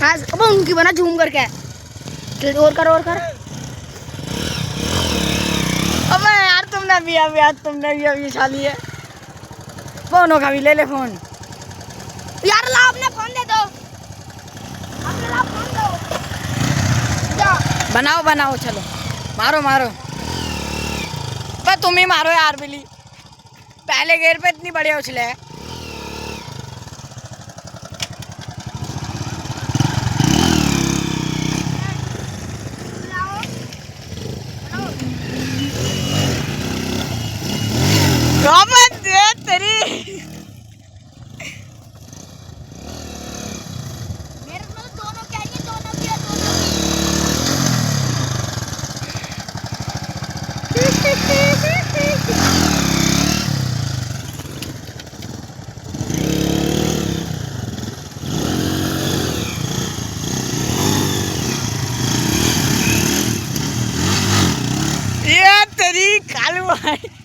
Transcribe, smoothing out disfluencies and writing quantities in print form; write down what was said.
हाँ अब उनकी बना झूम करके और कर और कर। अबे यार तुमने भी अभी छाली है। फोन होगा भी ले ले फोन यार। ला अपने फोन दे दो, अपने ला फोन दो। जा बनाओ बनाओ चलो मारो मारो। पर तुम ही मारो यार बिल्ली, पहले गेर पे इतनी बढ़िया उछले है। तेरी मेरे को दोनों क्या है, दोनों की ये तेरी कालू भाई।